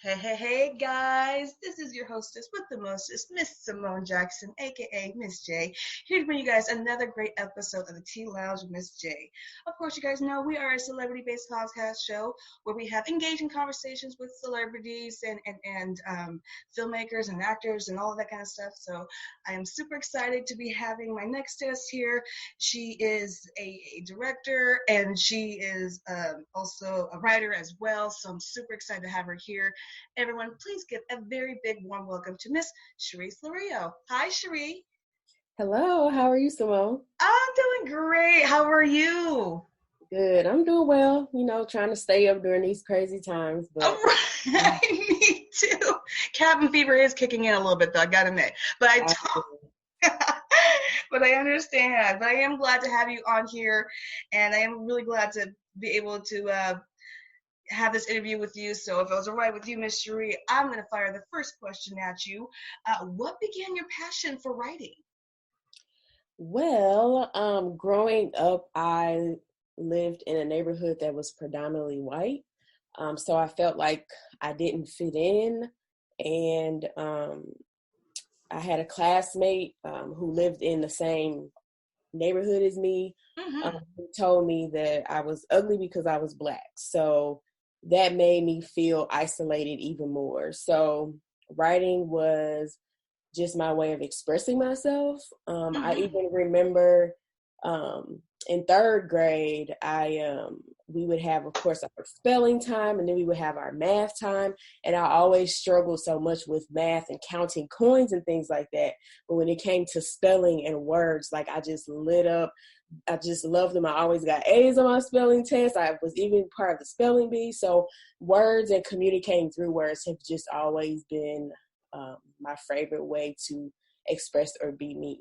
Hey, guys. This is your hostess with the mostest, Miss Simone Jackson, aka Miss J, here to bring you guys another great episode of the Tea Lounge with Miss J. Of course, you guys know we are a celebrity based podcast show where we have engaging conversations with celebrities and filmmakers and actors and all of that kind of stuff. So I am super excited to be having my next guest here. She is a director and she is also a writer as well. So I'm super excited to have her here. Everyone, please give a very big warm welcome to Miss Sharee Silerio. Hi, Sharee. Hello, how are you, Simone? I'm doing great. How are you? Good. I'm doing well, trying to stay up during these crazy times, All but right, me too. Cabin fever is kicking in a little bit, though. I gotta admit, but I I, don't. But I understand. But I am glad to have you on here, and I am really glad to be able to have this interview with you. So if it was all right with you, Miss Sharee, I'm going to fire the first question at you. What began your passion for writing? growing up, I lived in a neighborhood that was predominantly white. So I felt like I didn't fit in. And I had a classmate who lived in the same neighborhood as me, Mm-hmm. who told me that I was ugly because I was Black. So that made me feel isolated even more. So writing was just my way of expressing myself. I Mm-hmm. even remember in third grade, we would have, of course, our spelling time, and then we would have our math time. And I always struggled so much with math and counting coins and things like that. But when it came to spelling and words, like I just lit up. I just loved them. I always got A's on my spelling test. I was even part of the spelling bee. So words and communicating through words have just always been my favorite way to express or be me.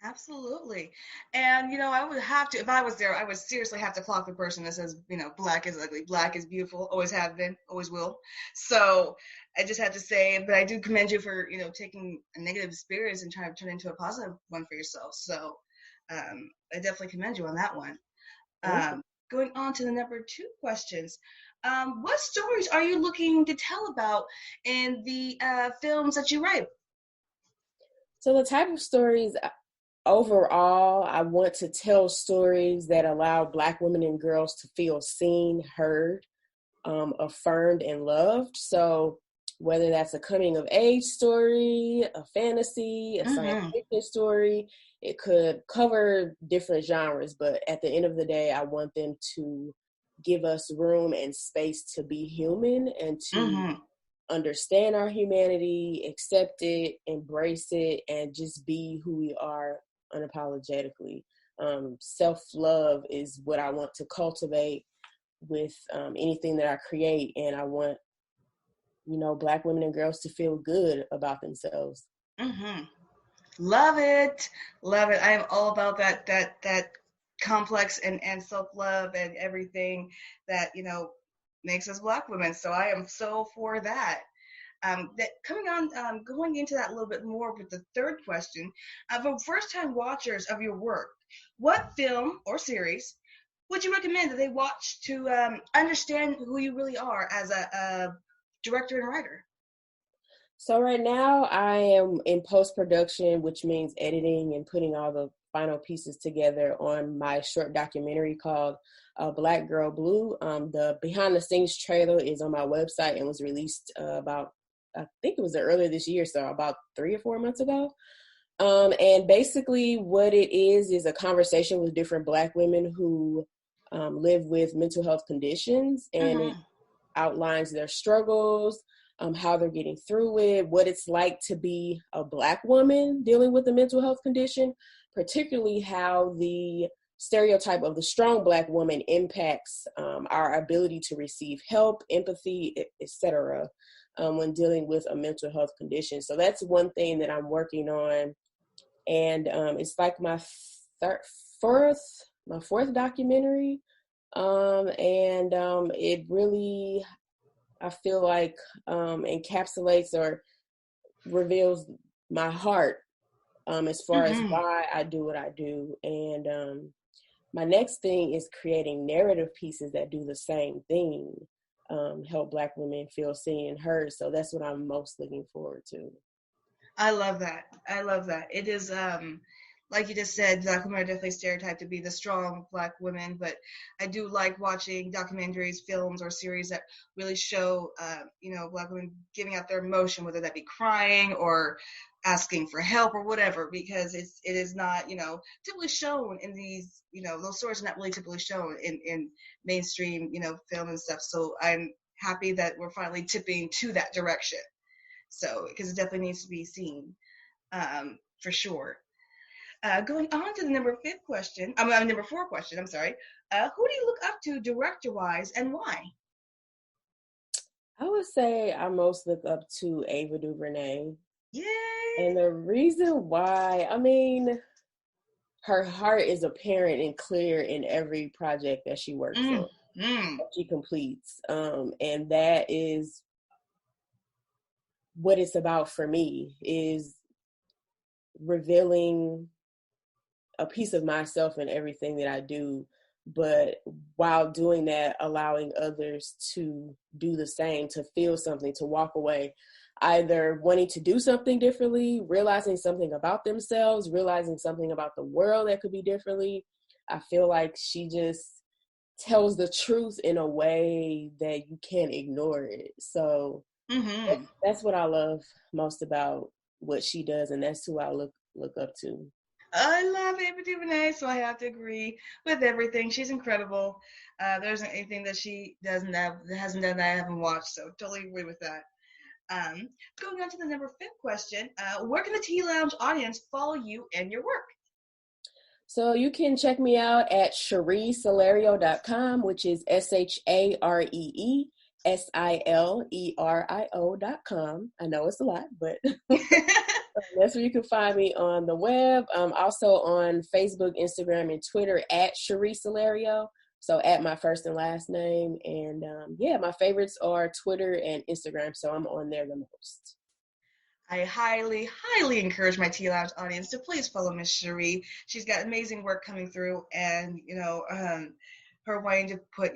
Absolutely. And, I would have to, if I was there, I would seriously have to clock the person that says, Black is ugly, Black is beautiful, always have been, always will. So I just have to say, but I do commend you for, taking a negative experience and trying to turn it into a positive one for yourself. So I definitely commend you on that one. Thank you. Going on to the number two questions. What stories are you looking to tell about in the films that you write? So the type of stories overall, I want to tell stories that allow Black women and girls to feel seen, heard, affirmed, and loved. So whether that's a coming of age story, a fantasy, a science Mm-hmm. fiction story, it could cover different genres. But at the end of the day, I want them to give us room and space to be human and to Mm-hmm. understand our humanity, accept it, embrace it, and just be who we are unapologetically. Self-love is what I want to cultivate with anything that I create, and I want, Black women and girls to feel good about themselves. Mm-hmm. Love it. Love it. I am all about that complex and self-love and everything that, makes us Black women. So I am so for that. That coming on, going into that a little bit more with the third question, for first-time watchers of your work, what film or series would you recommend that they watch to understand who you really are as a director and writer? So right now I am in post-production, which means editing and putting all the final pieces together on my short documentary called Black Girl Blue. The behind the scenes trailer is on my website and was released I think it was earlier this year, so about 3 or 4 months ago. And basically what it is a conversation with different Black women who live with mental health conditions, and it Mm-hmm. outlines their struggles, how they're getting through it, what it's like to be a Black woman dealing with a mental health condition, particularly how the stereotype of the strong Black woman impacts our ability to receive help, empathy, etc. When dealing with a mental health condition. So that's one thing that I'm working on, and it's like third, fourth, my fourth documentary, and it really, I feel like, encapsulates or reveals my heart as far as Mm-hmm. why I do what I do. And my next thing is creating narrative pieces that do the same thing. help Black women feel seen and heard. So that's what I'm most looking forward to. I love that. I love that. It is, like you just said, Black women are definitely stereotyped to be the strong Black women, but I do like watching documentaries, films, or series that really show, Black women giving out their emotion, whether that be crying or asking for help or whatever, because it is not, typically shown in these, those stories are not really typically shown in mainstream, film and stuff. So I'm happy that we're finally tipping to that direction. So, because it definitely needs to be seen, for sure. Going on to the number four question. I'm sorry. Who do you look up to director-wise, and why? I would say I most look up to Ava DuVernay. Yay! And the reason why, I mean, her heart is apparent and clear in every project that she works on, that she completes. And that is what it's about for me, is revealing a piece of myself in everything that I do, but while doing that, allowing others to do the same, to feel something, to walk away, either wanting to do something differently, realizing something about themselves, realizing something about the world that could be differently. I feel like she just tells the truth in a way that you can't ignore it. So that's what I love most about what she does, and that's who I look up to. I love Ava DuVernay, so I have to agree with everything. She's incredible. There isn't anything that she hasn't done that I haven't watched, so totally agree with that. Um, Going on to the number fifth question, where can the Tea Lounge audience follow you and your work? So you can check me out at ShareeSilerio.com, which is ShareeSilerio.com. I know it's a lot, but that's where you can find me on the web. Also on Facebook, Instagram, and Twitter at Sharee Silerio. So at my first and last name. And my favorites are Twitter and Instagram. So I'm on there the most. I highly, highly encourage my Tea Lounge audience to please follow Miss Sharee. She's got amazing work coming through, and her wanting to put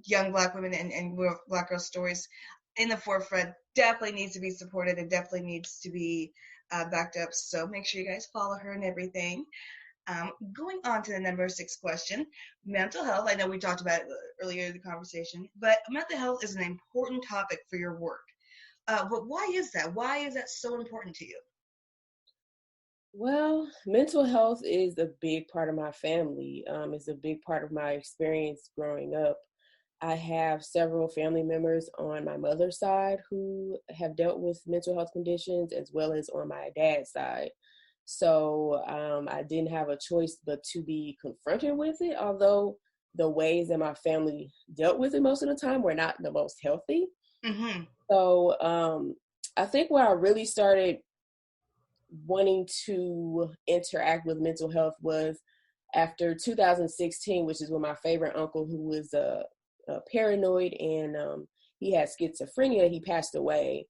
young Black women and Black girl stories in the forefront definitely needs to be supported and definitely needs to be backed up. So make sure you guys follow her and everything. Going on to the number six question, mental health. I know we talked about it earlier in the conversation, but mental health is an important topic for your work. But why is that? Why is that so important to you? Well, mental health is a big part of my family. It's a big part of my experience growing up. I have several family members on my mother's side who have dealt with mental health conditions, as well as on my dad's side. So I didn't have a choice but to be confronted with it, although the ways that my family dealt with it most of the time were not the most healthy. Mm-hmm. So I think where I really started wanting to interact with mental health was after 2016, which is when my favorite uncle, who was paranoid and he had schizophrenia, he passed away.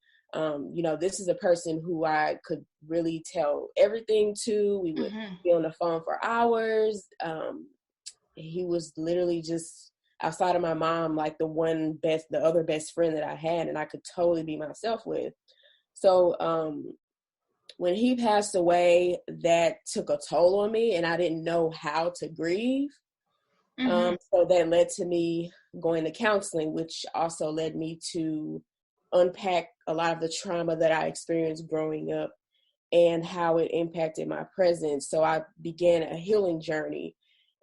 This is a person who I could really tell everything to. We would be on the phone for hours. He was literally just outside of my mom, like the other best friend that I had, and I could totally be myself with. So when he passed away, that took a toll on me, and I didn't know how to grieve. So that led to me going to counseling, which also led me to unpack a lot of the trauma that I experienced growing up and how it impacted my present. So I began a healing journey,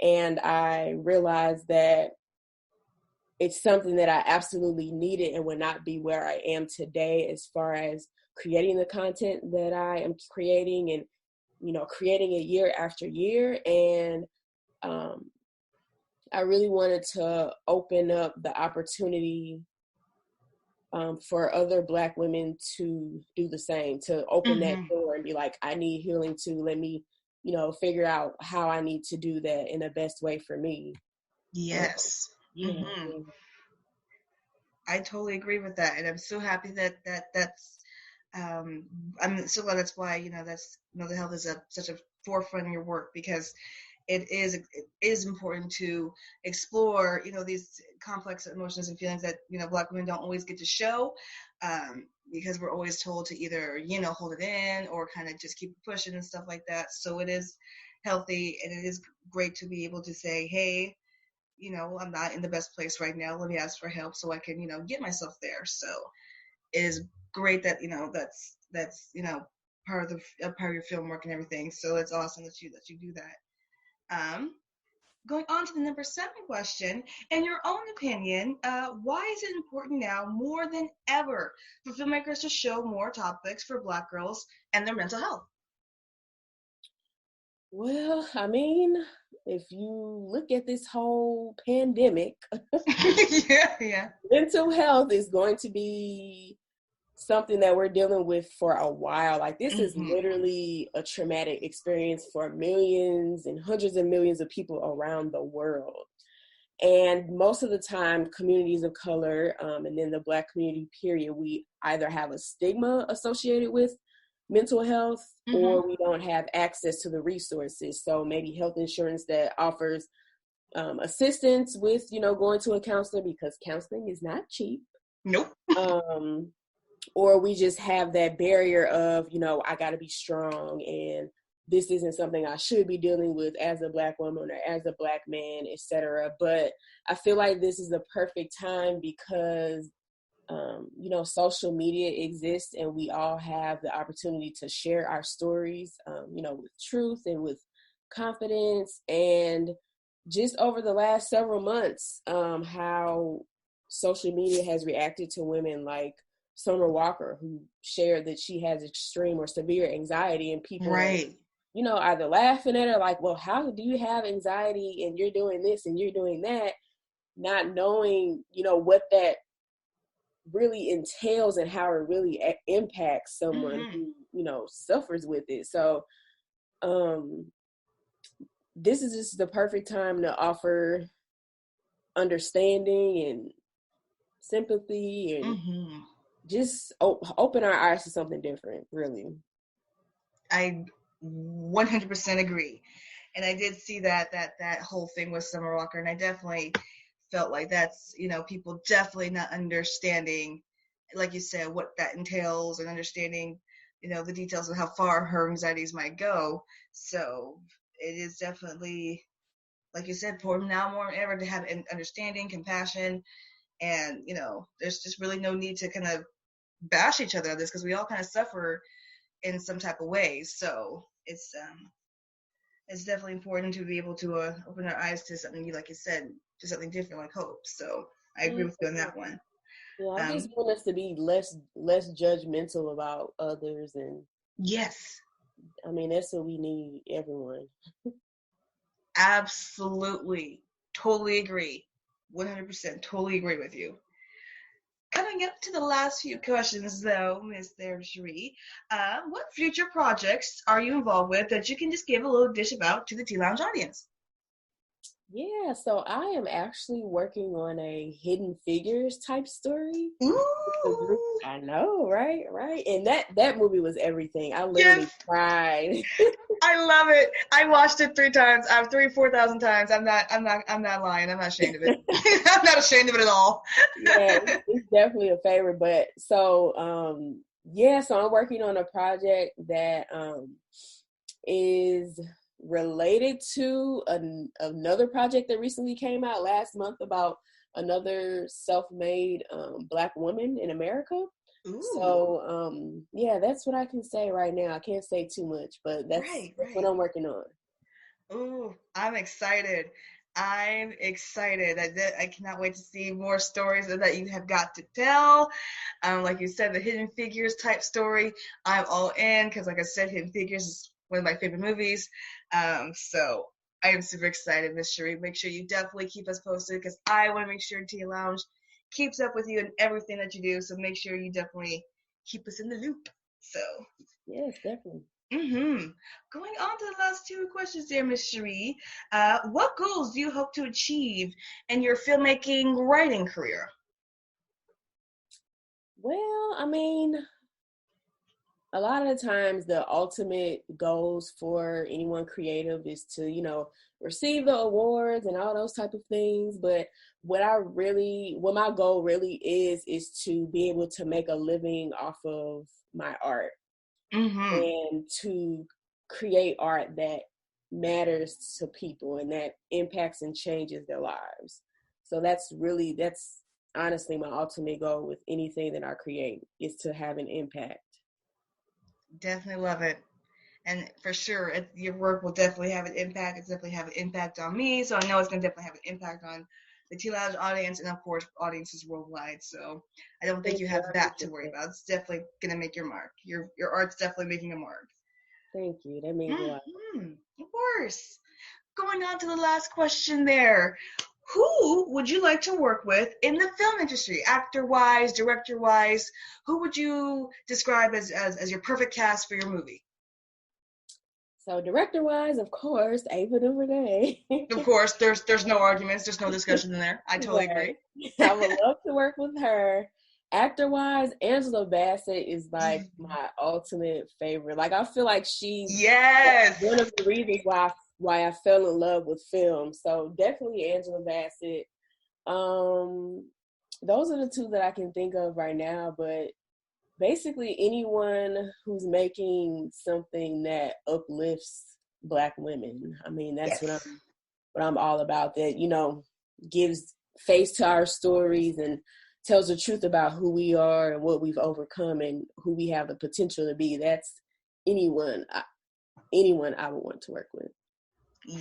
and I realized that it's something that I absolutely needed and would not be where I am today as far as creating the content that I am creating and, creating it year after year. And I really wanted to open up the opportunity for other Black women to do the same, to open that door and be like, I need healing too. Let me, figure out how I need to do that in the best way for me. Yes. Yeah. I totally agree with that, and I'm so happy that's. I'm so glad that's why that's mental health is such a forefront in your work, because it is important to explore, these complex emotions and feelings that, Black women don't always get to show, because we're always told to either, hold it in or kind of just keep pushing and stuff like that. So it is healthy, and it is great to be able to say, hey, I'm not in the best place right now. Let me ask for help so I can, get myself there. So it is great that, that's part of part of your film work and everything. So it's awesome that you do that. Going on to the number 7 question, in your own opinion, why is it important now more than ever for filmmakers to show more topics for Black girls and their mental health? Well, I mean, if you look at this whole pandemic, yeah. mental health is going to be something that we're dealing with for a while. Like, this is Mm-hmm. literally a traumatic experience for millions and hundreds of millions of people around the world. And most of the time, communities of color, and then the Black community, period, we either have a stigma associated with mental health, Mm-hmm. or we don't have access to the resources. So maybe health insurance that offers assistance with, going to a counselor, because counseling is not cheap. Nope. Or we just have that barrier of, I got to be strong, and this isn't something I should be dealing with as a Black woman or as a Black man, etc. But I feel like this is the perfect time because, social media exists, and we all have the opportunity to share our stories, with truth and with confidence. And just over the last several months, how social media has reacted to women like Summer Walker, who shared that she has extreme or severe anxiety, and people are, Right. either laughing at her like, well, how do you have anxiety and you're doing this and you're doing that, not knowing, what that really entails and how it really impacts someone Mm-hmm. who, suffers with it. So this is just the perfect time to offer understanding and sympathy, and Mm-hmm. just open our eyes to something different, really. I 100% agree. And I did see that whole thing with Summer Walker, and I definitely felt like that's, people definitely not understanding, like you said, what that entails, and understanding, the details of how far her anxieties might go. So it is definitely, like you said, for now more than ever to have an understanding, compassion, and, there's just really no need to kind of bash each other on this, because we all kind of suffer in some type of way. So it's definitely important to be able to open our eyes to something, like you said, to something different, like hope. So I agree Mhm. with you on that one. Yeah, I just Um, want us to be less judgmental about others, and yes, I mean, that's what we need, everyone. absolutely, totally agree, 100%, totally agree with you. Coming up to the last few questions, though, Miss there, Sharee, what future projects are you involved with that you can just give a little dish about to the Tea Lounge audience? Yeah, so I am actually working on a Hidden Figures type story. The group, Ooh, I know, right, and that movie was everything. I yes, literally cried. I love it. I watched it 3 times. I've 4,000 times. I'm not lying. I'm not ashamed of it. I'm not ashamed of it at all. Yeah, it's definitely a favorite. But so yeah, so I'm working on a project that is related to another project that recently came out last month about another self-made Black woman in America. Ooh, So yeah, that's what I can say right now. I can't say too much, but that's right, that's what right. I'm working on. Ooh, I'm excited. I'm excited. I cannot wait to see more stories that you have got to tell. Like you said, the Hidden Figures type story, I'm all in, because, like I said, Hidden Figures is one of my favorite movies. So I am super excited, Miss Sharee. Make sure you definitely keep us posted, because I want to make sure Tea Lounge keeps up with you and everything that you do. So make sure you definitely keep us in the loop. So. Yes, definitely. Mm-hmm. Going on to the last 2 questions there, Miss Sharee. What goals do you hope to achieve in your filmmaking writing career? Well, I mean, a lot of the times the ultimate goals for anyone creative is to, receive the awards and all those type of things. But what my goal really is to be able to make a living off of my art, and to create art that matters to people and that impacts and changes their lives. So that's honestly my ultimate goal with anything that I create, is to have an impact. Definitely love it. And for sure, your work will definitely have an impact. It's definitely have an impact on me. So I know it's going to definitely have an impact on the Tea Lounge audience and, of course, audiences worldwide. So I don't think you have that to worry about. It's definitely going to make your mark. Your art's definitely making a mark. Thank you. That means a lot. Of course. Going on to the last question there. Who would you like to work with in the film industry? Actor-wise, director-wise, who would you describe as your perfect cast for your movie? So director-wise, of course, Ava DuVernay. Of course, there's no arguments, there's no discussion in there. I totally agree. I would love to work with her. Actor-wise, Angela Bassett is like my ultimate favorite. Like, I feel like she's one of the reasons why I fell in love with film. So definitely Angela Bassett. Those are the two that I can think of right now, but basically anyone who's making something that uplifts Black women. I mean, that's what I'm all about, that, you know, gives face to our stories and tells the truth about who we are and what we've overcome and who we have the potential to be. That's anyone I would want to work with.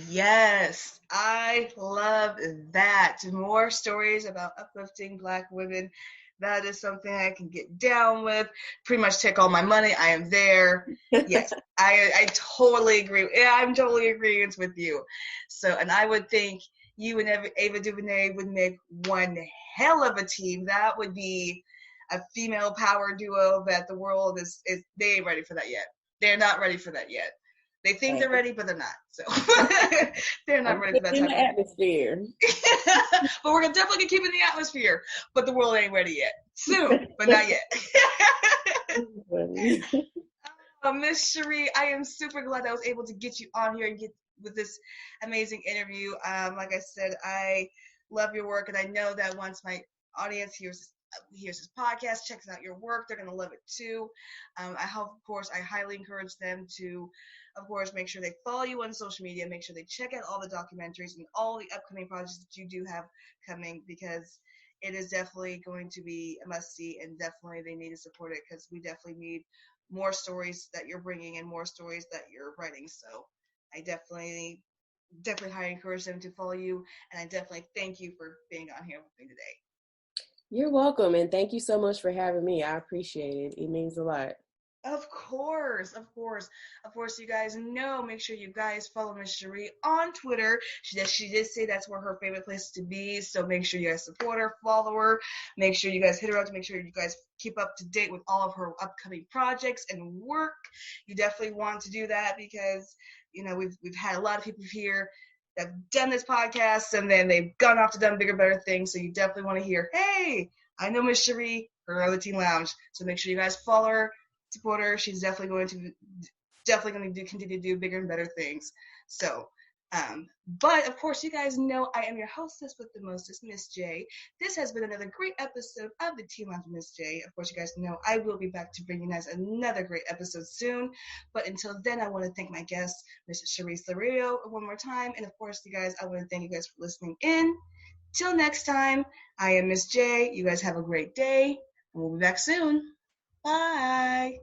Yes, I love that. More stories about uplifting Black women. That is something I can get down with. Pretty much take all my money. I am there. Yes, I totally agree. Yeah, I'm totally agreeing with you. So, and I would think you and Ava DuVernay would make one hell of a team. That would be a female power duo that the world is they ain't ready for that yet. They're not ready for that yet. They think they're ready, but they're not. So they're not ready for that type of atmosphere. But we're definitely gonna keep it in the atmosphere. But the world ain't ready yet. Soon, but not yet. Miss Sharee, I am super glad I was able to get you on here and get with this amazing interview. Like I said, I love your work, and I know that once my audience hears this podcast, checks out your work, they're gonna love it too. I hope, of course, I highly encourage them to, of course, make sure they follow you on social media, make sure they check out all the documentaries and all the upcoming projects that you do have coming, because it is definitely going to be a must-see, and definitely they need to support it, because we definitely need more stories that you're bringing and more stories that you're writing. So I definitely highly encourage them to follow you, and I definitely thank you for being on here with me today. You're welcome, and thank you so much for having me. I appreciate it. It means a lot. Of course, you guys know, make sure you guys follow Miss Sharee on Twitter. She did say that's where her favorite place to be, so make sure you guys support her, follow her, make sure you guys hit her up to make sure you guys keep up to date with all of her upcoming projects and work. You definitely want to do that, because, you know, we've had a lot of people here that have done this podcast and then they've gone off to done bigger, better things, so you definitely want to hear, hey, I know Miss Sharee, her other Teen Lounge, so make sure you guys follow her, support her. She's definitely going to continue to do bigger and better things. So, but of course, you guys know I am your hostess with the mostest, Miss J. This has been another great episode of the Teen Lounge with Miss J. Of course, you guys know I will be back to bring you guys another great episode soon. But until then, I want to thank my guest, Miss Sharee Silerio, one more time. And of course, you guys, I want to thank you guys for listening in. Till next time, I am Miss J. You guys have a great day, and we'll be back soon. Bye.